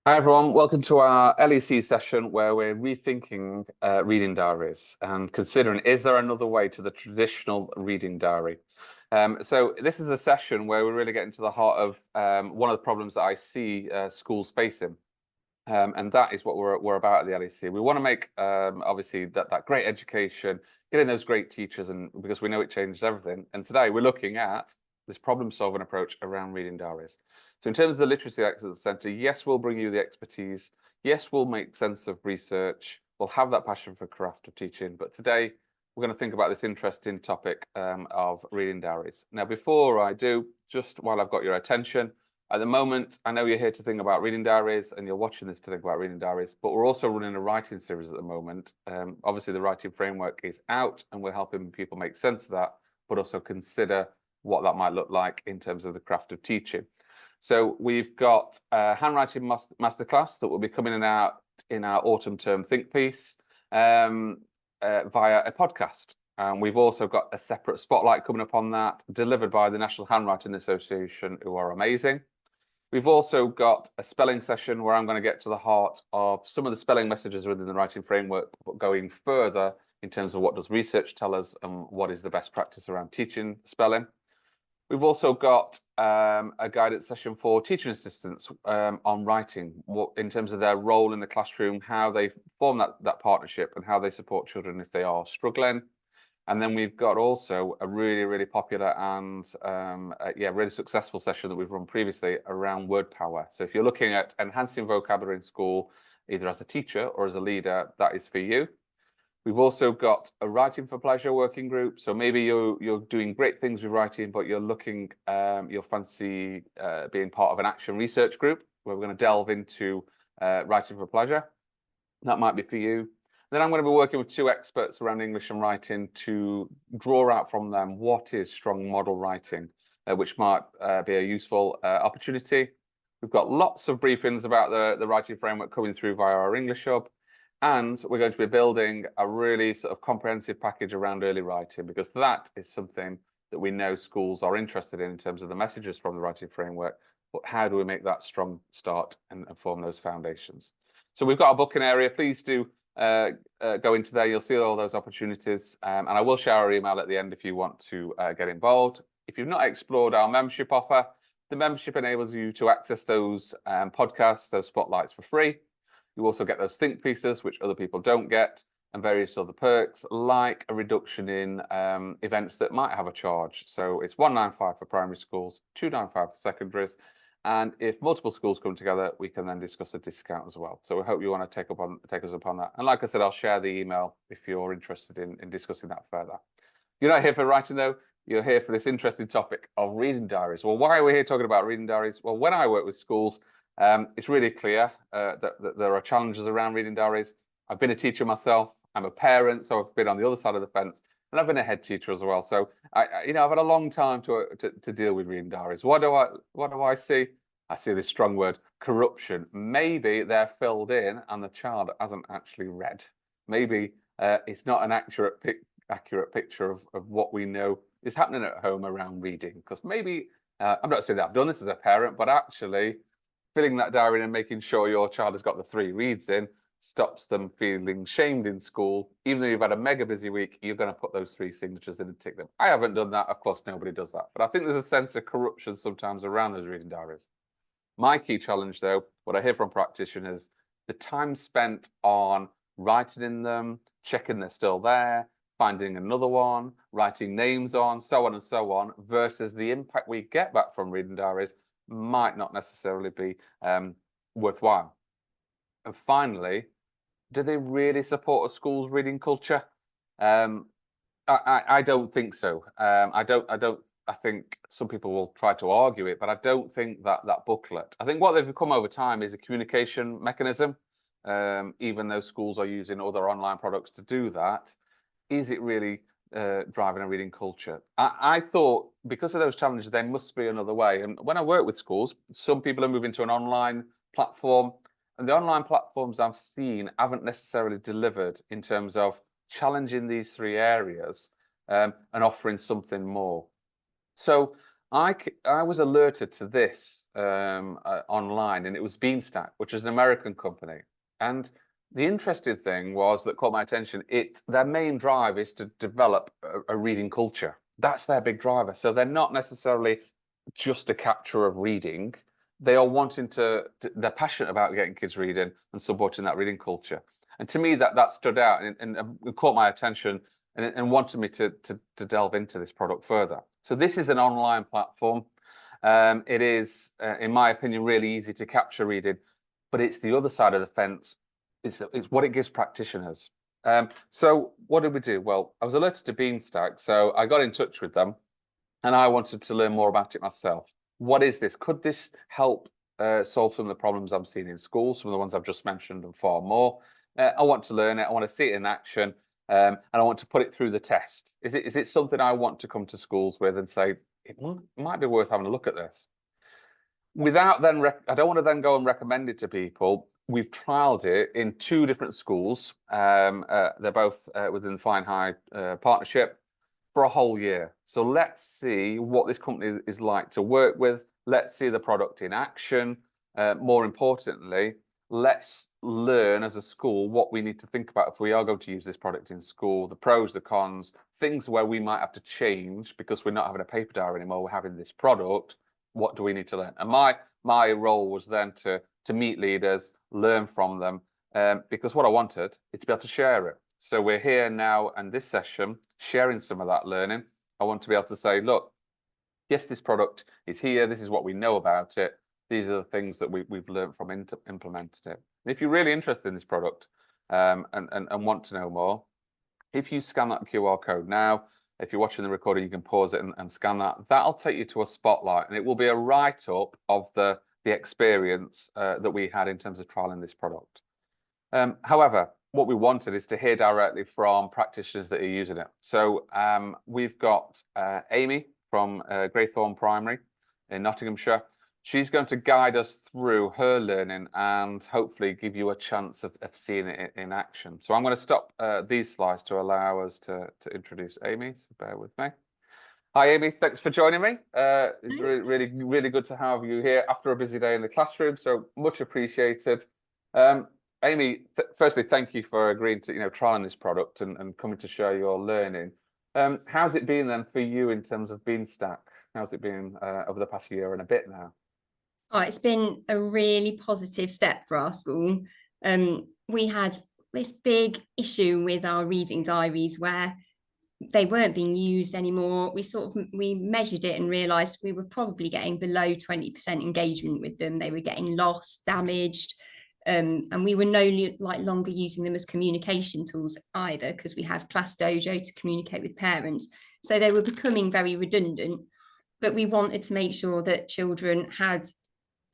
Hi everyone, welcome to our LEC session where we're rethinking reading diaries and considering, is there another way to the traditional reading diary? So this is a session where we really get into the heart of one of the problems that I see schools facing. And that is what we're about at the LEC. We want to make obviously that great education, getting those great teachers, and because we know it changes everything. And today we're looking at this problem-solving approach around reading diaries. So in terms of the Literacy Excellence Centre, yes, we'll bring you the expertise. Yes, we'll make sense of research. We'll have that passion for craft of teaching. But today we're going to think about this interesting topic of reading diaries. Now, before I do, just while I've got your attention, at the moment, I know you're here to think about reading diaries and you're watching this to think about reading diaries, but we're also running a writing series at the moment. Obviously, the writing framework is out and we're helping people make sense of that, but also consider what that might look like in terms of the craft of teaching. So we've got a handwriting masterclass that will be coming out in our autumn term think piece via a podcast. And we've also got a separate spotlight coming up on that, delivered by the National Handwriting Association, who are amazing. We've also got a spelling session where I'm going to get to the heart of some of the spelling messages within the writing framework, but going further in terms of what does research tell us and what is the best practice around teaching spelling. We've also got a guidance session for teaching assistants on writing, in terms of their role in the classroom, how they form that partnership and how they support children if they are struggling. And then we've got also a really popular and really successful session that we've run previously around word power. So if you're looking at enhancing vocabulary in school, either as a teacher or as a leader, that is for you. We've also got a writing for pleasure working group. So maybe you're doing great things with writing, but you're looking, you'll fancy being part of an action research group where we're going to delve into writing for pleasure. That might be for you. Then I'm going to be working with two experts around English and writing to draw out from them what is strong model writing, which might be a useful opportunity. We've got lots of briefings about the writing framework coming through via our English Hub. And we're going to be building a really sort of comprehensive package around early writing, because that is something that we know schools are interested in terms of the messages from the writing framework. But how do we make that strong start and form those foundations? So we've got a booking area. Please do go into there. You'll see all those opportunities. And I will share our email at the end if you want to get involved. If you've not explored our membership offer, the membership enables you to access those podcasts, those spotlights for free. You also get those think pieces, which other people don't get, and various other perks, like a reduction in events that might have a charge. So it's £195 for primary schools, £295 for secondaries. And if multiple schools come together, we can then discuss a discount as well. So we hope you want to take us upon that. And like I said, I'll share the email if you're interested in discussing that further. You're not here for writing, though. You're here for this interesting topic of reading diaries. Well, why are we here talking about reading diaries? Well, when I work with schools, it's really clear that there are challenges around reading diaries. I've been a teacher myself. I'm a parent, so I've been on the other side of the fence, and I've been a head teacher as well. So I've had a long time to deal with reading diaries. What do I see? I see this strong word, corruption. Maybe they're filled in and the child hasn't actually read. Maybe it's not an accurate picture of what we know is happening at home around reading. Because maybe I'm not saying that I've done this as a parent, but actually filling that diary and making sure your child has got the 3 reads in stops them feeling shamed in school. Even though you've had a mega busy week, you're going to put those 3 signatures in and tick them. I haven't done that. Of course, nobody does that. But I think there's a sense of corruption sometimes around those reading diaries. My key challenge, though, what I hear from practitioners, the time spent on writing in them, checking they're still there, finding another one, writing names on, so on and so on, versus the impact we get back from reading diaries might not necessarily be worthwhile. And finally, do they really support a school's reading culture? I don't think so. I think some people will try to argue it, but I don't think that booklet. I think what they've become over time is a communication mechanism. Even though schools are using other online products to do that, is it really driving a reading culture? I thought because of those challenges, there must be another way. And when I work with schools, some people are moving to an online platform, and the online platforms I've seen haven't necessarily delivered in terms of challenging these 3 areas and offering something more. So I was alerted to this online, and it was Beanstack, which is an American company. And the interesting thing was that caught my attention. Their main drive is to develop a reading culture. That's their big driver. So they're not necessarily just a capture of reading. They are wanting they're passionate about getting kids reading and supporting that reading culture. And to me, that stood out and caught my attention and wanted me to delve into this product further. So this is an online platform. It is, in my opinion, really easy to capture reading, but it's the other side of the fence. It's what it gives practitioners. So what did we do? Well, I was alerted to Beanstack, so I got in touch with them, and I wanted to learn more about it myself. What is this? Could this help solve some of the problems I'm seeing in schools, some of the ones I've just mentioned, and far more? I want to learn it. I want to see it in action, and I want to put it through the test. Is it something I want to come to schools with and say, it might be worth having a look at this? Without then, I don't want to then go and recommend it to people. We've trialed it in 2 different schools. They're both within the Fine High partnership for a whole year. So let's see what this company is like to work with. Let's see the product in action. More importantly, let's learn as a school what we need to think about if we are going to use this product in school, the pros, the cons, things where we might have to change because we're not having a paper diary anymore, we're having this product. What do we need to learn? And my role was then to meet leaders, learn from them, because what I wanted is to be able to share it. So we're here now, and this session, sharing some of that learning. I want to be able to say, look, yes, this product is here. This is what we know about it. These are the things that we've learned from implementing it. And if you're really interested in this product and want to know more, if you scan that QR code now, if you're watching the recording, you can pause it and scan that. That'll take you to a spotlight, and it will be a write-up of the experience that we had in terms of trialing this product. However, what we wanted is to hear directly from practitioners that are using it. So we've got Amy from Greythorn Primary in Nottinghamshire. She's going to guide us through her learning and hopefully give you a chance of seeing it in action. So I'm going to stop these slides to allow us to introduce Amy, so bear with me. Hi, Amy, thanks for joining me. It's really good to have you here after a busy day in the classroom, so much appreciated. Amy, firstly, thank you for agreeing to trialing this product and coming to share your learning. How's it been then for you in terms of Beanstack? How's it been over the past year and a bit now? Oh, it's been a really positive step for our school. We had this big issue with our reading diaries where they weren't being used anymore. We measured it and realised we were probably getting below 20% engagement with them. They were getting lost, damaged, and we were no longer using them as communication tools either, because we had Class Dojo to communicate with parents. So they were becoming very redundant. But we wanted to make sure that children had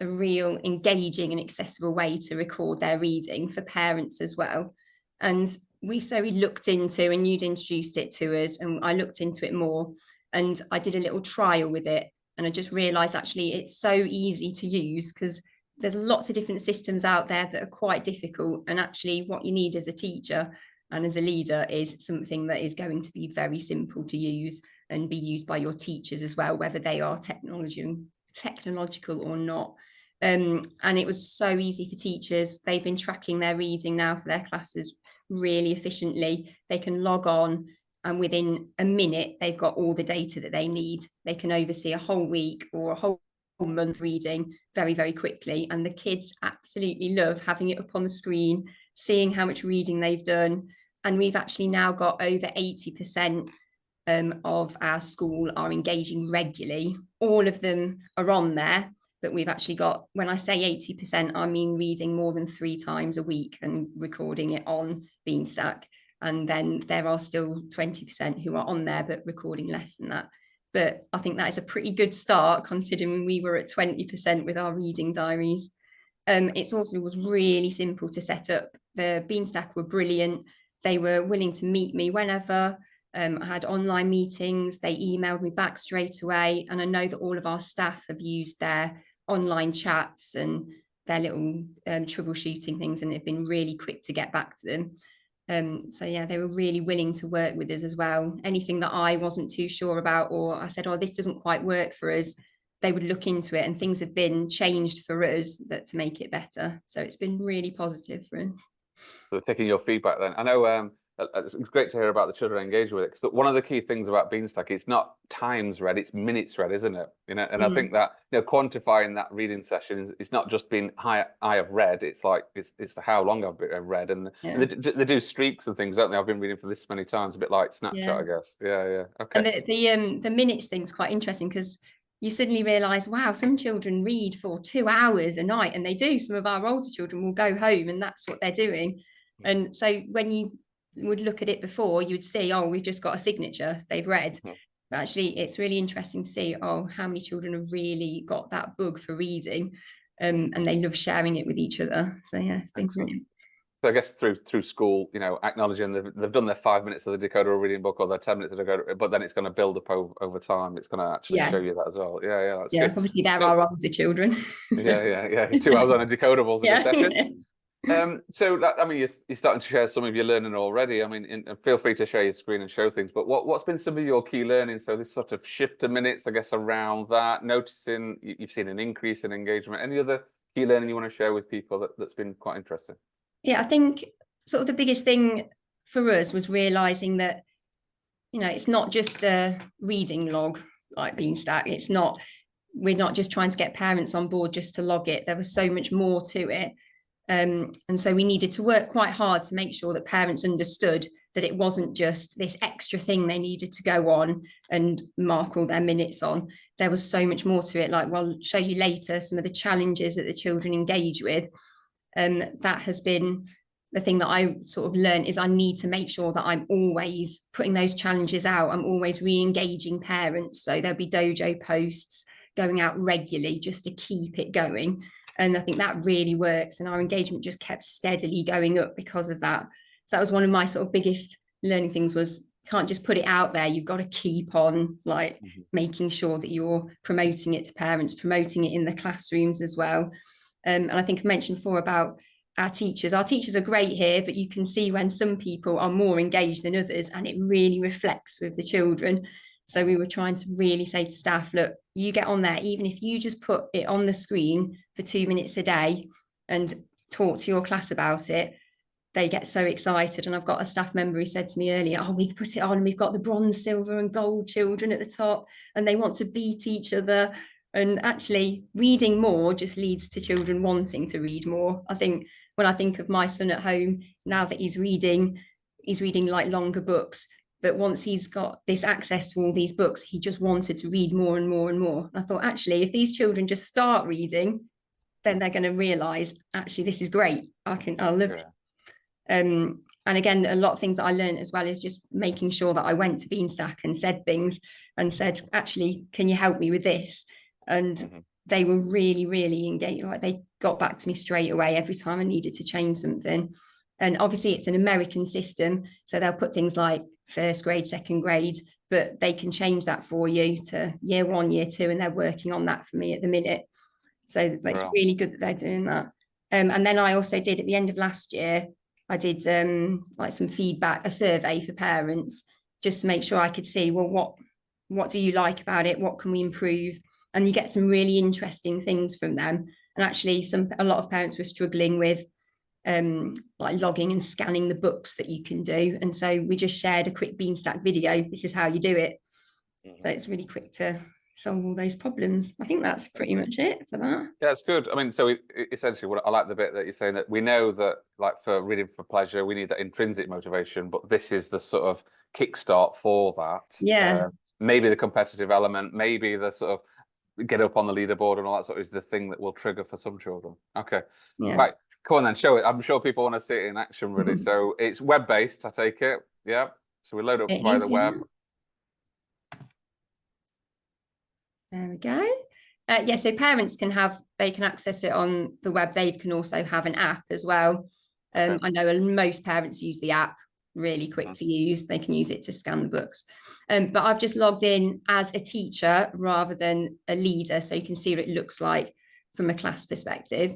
a real engaging and accessible way to record their reading for parents as well. And we looked into, and you'd introduced it to us, and I looked into it more, and I did a little trial with it, and I just realized actually it's so easy to use because there's lots of different systems out there that are quite difficult, and actually what you need as a teacher and as a leader is something that is going to be very simple to use and be used by your teachers as well, whether they are technological or not. And it was so easy for teachers. They've been tracking their reading now for their classes really efficiently. They can log on, and within a minute they've got all the data that they need. They can oversee a whole week or a whole month reading very, very quickly, and the kids absolutely love having it up on the screen, seeing how much reading they've done. And we've actually now got over 80% of our school are engaging regularly. All of them are on there, but we've actually got, when I say 80%, I mean reading more than 3 times a week and recording it on Beanstack. And then there are still 20% who are on there, but recording less than that. But I think that is a pretty good start considering we were at 20% with our reading diaries. It also was really simple to set up. The Beanstack were brilliant. They were willing to meet me whenever. I had online meetings. They emailed me back straight away. And I know that all of our staff have used their online chats and their little troubleshooting things, and they've been really quick to get back to them. So yeah, they were really willing to work with us as well. Anything that I wasn't too sure about, or I said, oh, this doesn't quite work for us, they would look into it, and things have been changed for us to make it better. So it's been really positive for us. So taking your feedback then, I know it's great to hear about the children engaging with it, because one of the key things about Beanstack, it's not times read, it's minutes read, isn't it? You know, and I think that, you know, quantifying that reading session is, it's not just being I have read, it's like it's the how long I've read, and they do streaks and things, don't they? I've been reading for this many times, a bit like Snapchat, I guess. Yeah, okay. And the minutes thing's quite interesting, because you suddenly realise, wow, some children read for 2 hours a night, and they do. Some of our older children will go home and that's what they're doing. And so when you would look at it before, you'd see, oh, we've just got a signature, they've read. But actually, it's really interesting to see, oh, how many children have really got that bug for reading, and they love sharing it with each other. So yeah, it's been brilliant. So I guess through school, you know, acknowledging they've done their 5 minutes of the decoder reading book, or their 10 minutes of the decoder, but then it's going to build up over time. It's going to actually show you that as well. Yeah, that's good. Obviously there are older children. yeah. 2 hours on a decoder was a good session. So I mean, you're starting to share some of your learning already. I mean, feel free to share your screen and show things. But what's been some of your key learning? So this sort of shift to minutes, I guess, around that. Noticing you've seen an increase in engagement. Any other key learning you want to share with people that's been quite interesting? Yeah, I think sort of the biggest thing for us was realizing that, you know, it's not just a reading log like Beanstack. We're not just trying to get parents on board just to log it. There was so much more to it. And so we needed to work quite hard to make sure that parents understood that it wasn't just this extra thing they needed to go on and mark all their minutes on. There was so much more to it. Like, we'll show you later some of the challenges that the children engage with. That has been the thing that I sort of learned, is I need to make sure that I'm always putting those challenges out. I'm always re-engaging parents. So there'll be dojo posts going out regularly just to keep it going. And I think that really works. And our engagement just kept steadily going up because of that. So that was one of my sort of biggest learning things, was can't just put it out there. You've got to keep on making sure that you're promoting it to parents, promoting it in the classrooms as well. And I think I mentioned before about our teachers. Our teachers are great here, but you can see when some people are more engaged than others, and it really reflects with the children. So we were trying to really say to staff, look, you get on there, even if you just put it on the screen for 2 minutes a day and talk to your class about it, they get so excited. And I've got a staff member who said to me earlier, oh, we put it on and we've got the bronze, silver and gold children at the top, and they want to beat each other. And actually reading more just leads to children wanting to read more. I think when I think of my son at home, now that he's reading like longer books, but once he's got this access to all these books, he just wanted to read more and more and more. And I thought, actually, if these children just start reading, then they're going to realize, actually, this is great. I'll love it. And again, a lot of things that I learned as well is just making sure that I went to Beanstack and said things and said, actually, can you help me with this? And they were really, really engaged. Like, they got back to me straight away every time I needed to change something. And obviously it's an American system, so they'll put things like first grade, second grade, but they can change that for you to year 1, year 2, and they're working on that for me at the minute. So it's really good that they're doing that. And then I also did, at the end of last year, I did like some feedback, a survey for parents, just to make sure I could see, well, what do you like about it? What can we improve? And you get some really interesting things from them. And actually a lot of parents were struggling with like logging and scanning the books that you can do. And so we just shared a quick Beanstack video. This is how you do it. So it's really quick to solve all those problems. I think that's pretty much it for that. Yeah, it's good. I mean, so essentially, what I like the bit that you're saying, that we know that, like, for reading for pleasure, we need that intrinsic motivation, but this is the sort of kickstart for that. Yeah. Maybe the competitive element, maybe the sort of get up on the leaderboard and all that sort of is the thing that will trigger for some children. Okay. Yeah. Right. Come on then, show it. I'm sure people want to see it in action, really. So it's web-based, I take it. Yeah. So we load up via the web. There we go. Yeah, so parents can access it on the web. They can also have an app as well. I know most parents use the app, really quick to use. They can use it to scan the books. But I've just logged in as a teacher rather than a leader, so you can see what it looks like from a class perspective.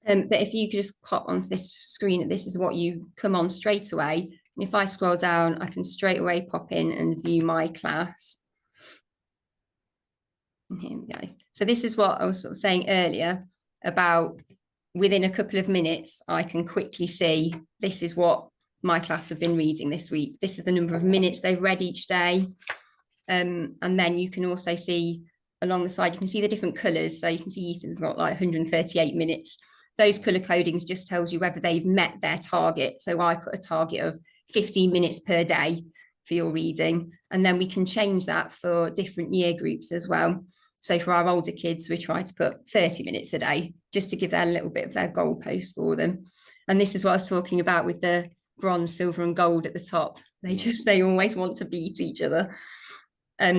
But if you could just pop onto this screen, this is what you come on straight away. And if I scroll down, I can straight away pop in and view my class. And here we go. So this is what I was sort of saying earlier about within a couple of minutes, I can quickly see this is what my class have been reading this week. This is the number of minutes they've read each day. And then you can also see along the side, you can see the different colours. So you can see Ethan's got like 138 minutes. Those colour codings just tells you whether they've met their target. So I put a target of 15 minutes per day for your reading. And then we can change that for different year groups as well. So for our older kids, we try to put 30 minutes a day, just to give that a little bit of their goalpost for them. And this is what I was talking about with the bronze, silver and gold at the top. They always want to beat each other.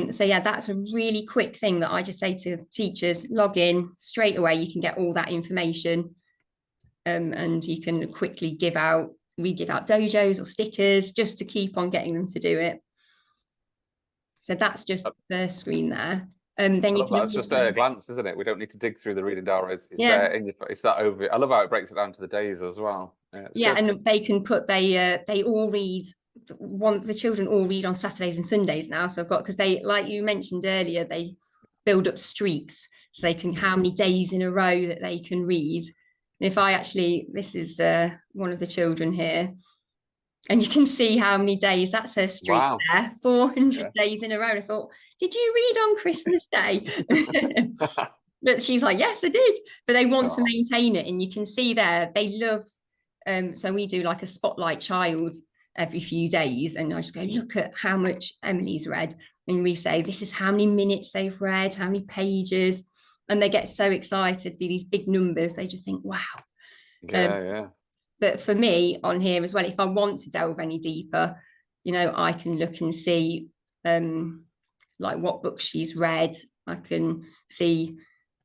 So yeah, that's a really quick thing that I just say to teachers, log in straight away. You can get all that information and you can quickly we give out dojos or stickers just to keep on getting them to do it. So that's just the first screen there. Then you can that's just a glance, isn't it? We don't need to dig through the reading diaries. It's yeah. there in your, it's that over. I love how it breaks it down to the days as well. Yeah, and they can put they all read the children all read on Saturdays and Sundays now. So I've got, because they, like you mentioned earlier, they build up streaks so they can how many days in a row that they can read. And if I actually, this is one of the children here, and you can see how many days, that's her streak there, 400 days in a row. And I thought, did you read on Christmas Day? But she's like, yes, I did. But they want to maintain it. And you can see there, they love, so we do like a spotlight child every few days. And I just go, look at how much Emily's read. And we say, this is how many minutes they've read, how many pages. And they get so excited, be these big numbers. They just think, wow. Yeah. But for me on here as well, if I want to delve any deeper, I can look and see like what books she's read. I can see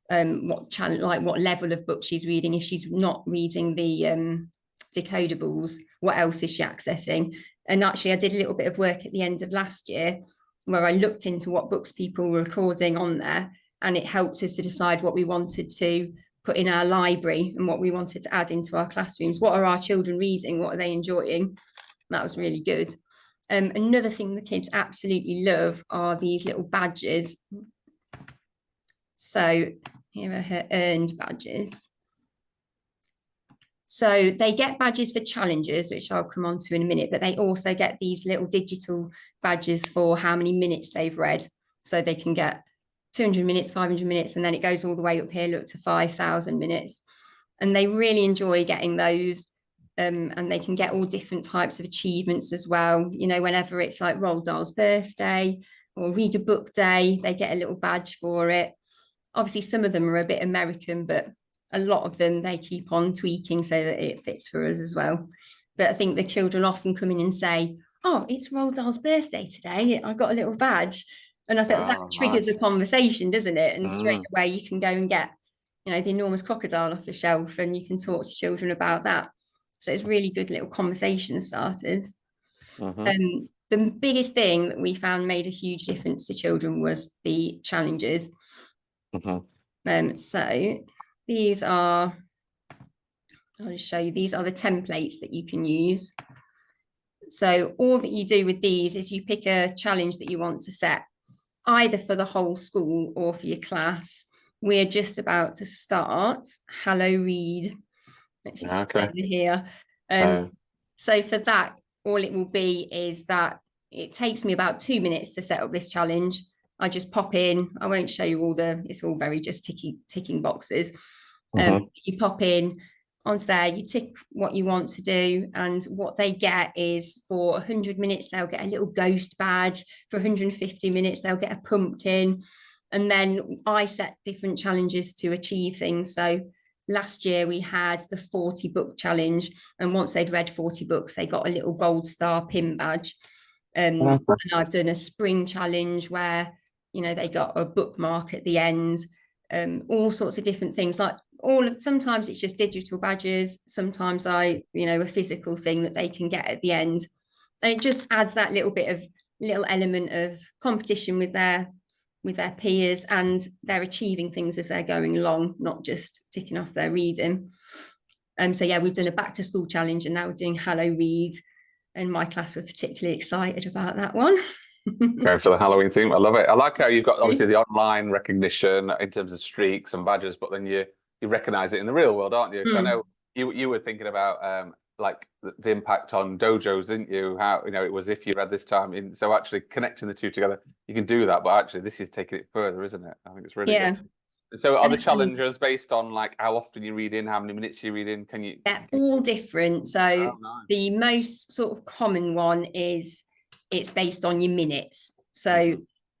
what level of book she's reading. If she's not reading the decodables, what else is she accessing? And actually, I did a little bit of work at the end of last year where I looked into what books people were recording on there, and it helped us to decide what we wanted to put in our library and what we wanted to add into our classrooms. What are our children reading? What are they enjoying? That was really good. Another thing the kids absolutely love are these little badges. So here are her earned badges. So they get badges for challenges, which I'll come on to in a minute, but they also get these little digital badges for how many minutes they've read. So they can get 200 minutes, 500 minutes, and then it goes all the way up here, look, to 5,000 minutes. And they really enjoy getting those. And they can get all different types of achievements as well. Whenever it's like Roald Dahl's birthday or read a book day, they get a little badge for it. Obviously, some of them are a bit American, but a lot of them, they keep on tweaking so that it fits for us as well. But I think the children often come in and say, oh, it's Roald Dahl's birthday today. I got a little badge. And I think that triggers a conversation, doesn't it? And straight away you can go and get, the enormous crocodile off the shelf and you can talk to children about that. So it's really good little conversation starters. The biggest thing that we found made a huge difference to children was the challenges. So these are, I'll just show you, these are the templates that you can use. So all that you do with these is you pick a challenge that you want to set, either for the whole school or for your class. We're just about to start Hello Read. Let's just over here. So for that, all it will be is that it takes me about 2 minutes to set up this challenge. I just pop in. I won't show you it's all very just ticking boxes. You pop in onto there, you tick what you want to do, and what they get is for 100 minutes, they'll get a little ghost badge. For 150 minutes, they'll get a pumpkin. And then I set different challenges to achieve things. So last year we had the 40 book challenge, and once they'd read 40 books, they got a little gold star pin badge. And I've done a spring challenge where, they got a bookmark at the end, all sorts of different things. Like sometimes it's just digital badges, sometimes a physical thing that they can get at the end. And it just adds that little element of competition with their with their peers, and they're achieving things as they're going along, not just ticking off their reading. So yeah, we've done a back to school challenge, and now we're doing Hello Read, and my class were particularly excited about that one. Going for the Halloween theme. I love it. I like how you've got obviously the online recognition in terms of streaks and badges, but then you recognize it in the real world, aren't you? Because I know you were thinking about like the impact on dojos, didn't you? How, you know, it was if you read this time in, so actually connecting the two together, you can do that, but actually this is taking it further, isn't it? I think it's really good. So are the challenges based on like how often you read in, how many minutes you read in? They're all different. So nice. The most sort of common one is it's based on your minutes. So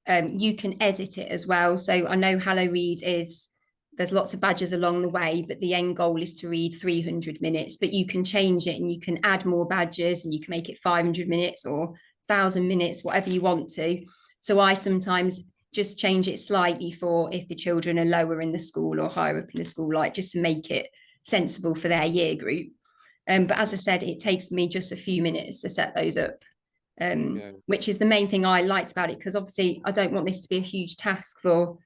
you can edit it as well. So I know Hello Read is, there's lots of badges along the way, but the end goal is to read 300 minutes, but you can change it and you can add more badges and you can make it 500 minutes or 1,000 minutes, whatever you want to. So I sometimes just change it slightly for if the children are lower in the school or higher up in the school, like just to make it sensible for their year group. But as I said, it takes me just a few minutes to set those up, which is the main thing I liked about it, because obviously I don't want this to be a huge task for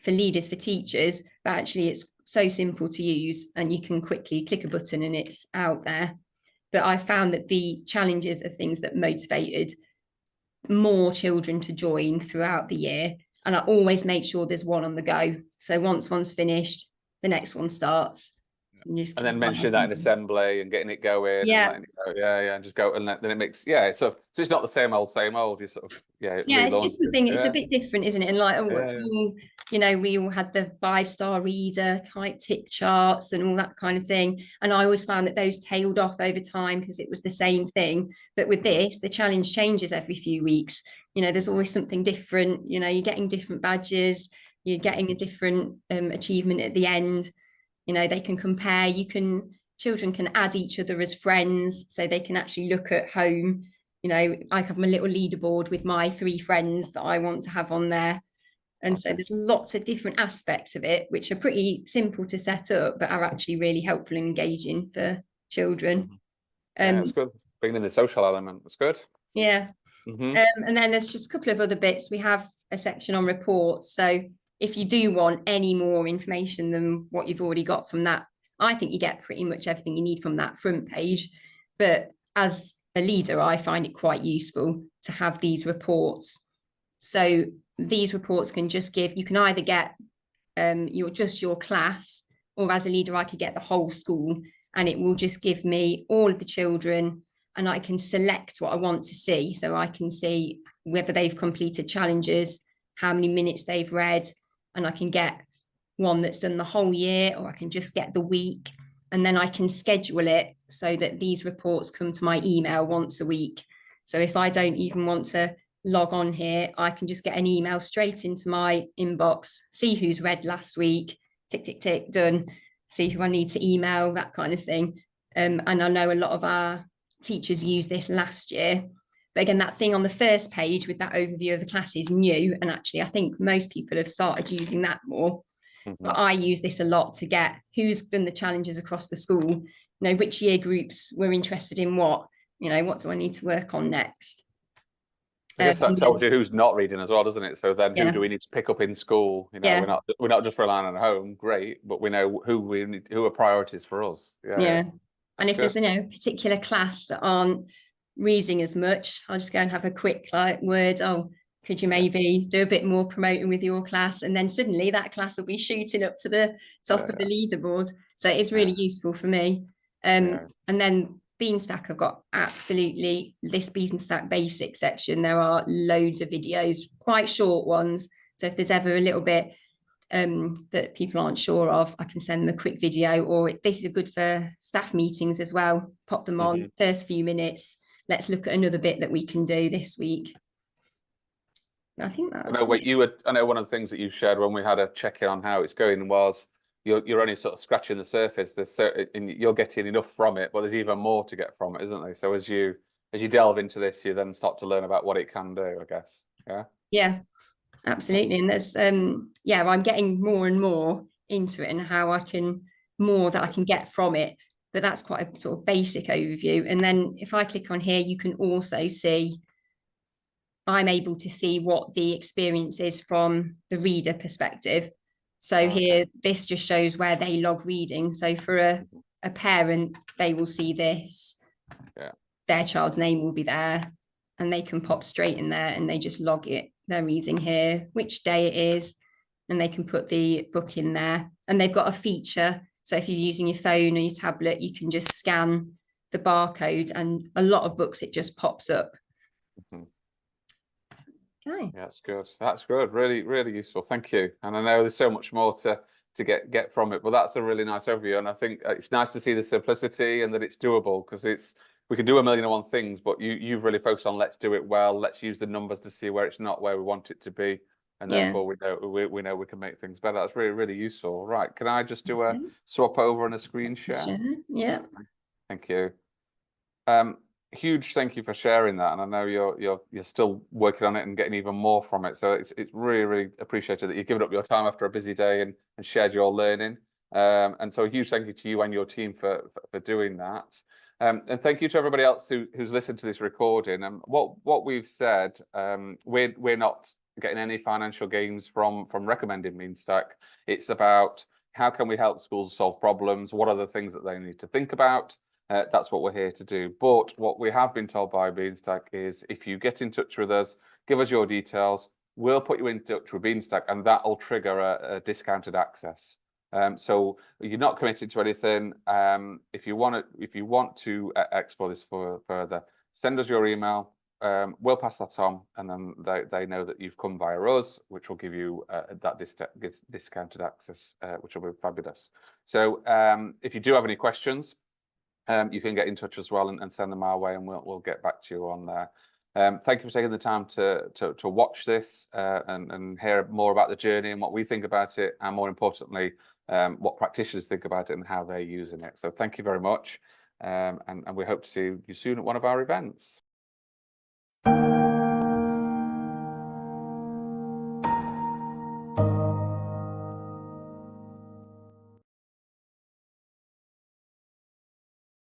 leaders, for teachers, but actually it's so simple to use and you can quickly click a button and it's out there. But I found that the challenges are things that motivated more children to join throughout the year. And I always make sure there's one on the go. So once one's finished, the next one starts. And then mention that in assembly and getting it going. Yeah. And letting it go. Yeah, and just go, and then it makes, so it's not the same old. You sort of, it's just something, it's a bit different, isn't it? And like, we all had the 5-star reader type tick charts and all that kind of thing. And I always found that those tailed off over time because it was the same thing. But with this, the challenge changes every few weeks. There's always something different. You're getting different badges, you're getting a different achievement at the end. They can compare, children can add each other as friends, so they can actually look at home. I have my little leaderboard with my 3 friends that I want to have on there. And so there's lots of different aspects of it, which are pretty simple to set up, but are actually really helpful and engaging for children. It's good. Bringing in the social element, that's good. Yeah. And then there's just a couple of other bits. We have a section on reports. So if you do want any more information than what you've already got from that, I think you get pretty much everything you need from that front page. But as a leader, I find it quite useful to have these reports. So these reports can just you can either get your class, or as a leader, I could get the whole school, and it will just give me all of the children, and I can select what I want to see. So I can see whether they've completed challenges, how many minutes they've read, and I can get one that's done the whole year, or I can just get the week, and then I can schedule it so that these reports come to my email once a week. So if I don't even want to log on here, I can just get an email straight into my inbox, see who's read last week, tick, tick, tick, done, see who I need to email, that kind of thing. And I know a lot of our teachers used this last year. But again, that thing on the first page with that overview of the class is new. And actually, I think most people have started using that more. But I use this a lot to get who's done the challenges across the school, which year groups were interested in what do I need to work on next? I guess that tells you who's not reading as well, doesn't it? So then who do we need to pick up in school? We're not just relying on home, great, but we know who are priorities for us. And if there's a particular class that aren't reading as much, I'll just go and have a quick word. Oh, could you maybe do a bit more promoting with your class? And then suddenly that class will be shooting up to the top of the leaderboard. So it's really useful for me. And then Beanstack have got absolutely this Beanstack basic section. There are loads of videos, quite short ones. So if there's ever a little bit that people aren't sure of, I can send them a quick video, or this is good for staff meetings as well. Pop them on first few minutes. Let's look at another bit that we can do this week. I think that's. I know one of the things that you shared when we had a check-in on how it's going was you're only sort of scratching the surface. And you're getting enough from it, but there's even more to get from it, isn't there? So as you delve into this, you then start to learn about what it can do, I guess. Yeah, absolutely. And there's I'm getting more and more into it and how I can get from it. But that's quite a sort of basic overview. And then if I click on here, you can also see I'm able to see what the experience is from the reader perspective. So here, this just shows where they log reading. So for a parent, they will see this. Yeah. Their child's name will be there, and they can pop straight in there and they just log it. They're reading here, which day it is, and they can put the book in there. And they've got a feature. So if you're using your phone or your tablet, you can just scan the barcode, and a lot of books, it just pops up. Okay. Yeah, that's good. That's good. Really, really useful. Thank you. And I know there's so much more to get from it, but that's a really nice overview. And I think it's nice to see the simplicity and that it's doable, because we can do a million and one things, but you've really focused on let's do it well. Let's use the numbers to see where it's not where we want it to be, and therefore we know we can make things better. That's really, really useful. Right? Can I just do a swap over and a screen share? Yeah. Thank you. Huge thank you for sharing that, and I know you're still working on it and getting even more from it. So it's really, really appreciated that you've given up your time after a busy day and shared your learning. And so a huge thank you to you and your team for doing that. And thank you to everybody else who's listened to this recording. And what we've said, we're not getting any financial gains from recommending Beanstack. It's about how can we help schools solve problems? What are the things that they need to think about? That's what we're here to do. But what we have been told by Beanstack is if you get in touch with us, give us your details, we'll put you in touch with Beanstack, and that'll trigger a discounted access. So you're not committed to anything. If you want to explore this further, send us your email. We'll pass that on, and then they know that you've come via us, which will give you that discounted access, which will be fabulous. So if you do have any questions, you can get in touch as well and send them our way, and we'll get back to you on there. Thank you for taking the time to watch this and hear more about the journey and what we think about it, and more importantly, what practitioners think about it and how they're using it. So thank you very much, and we hope to see you soon at one of our events.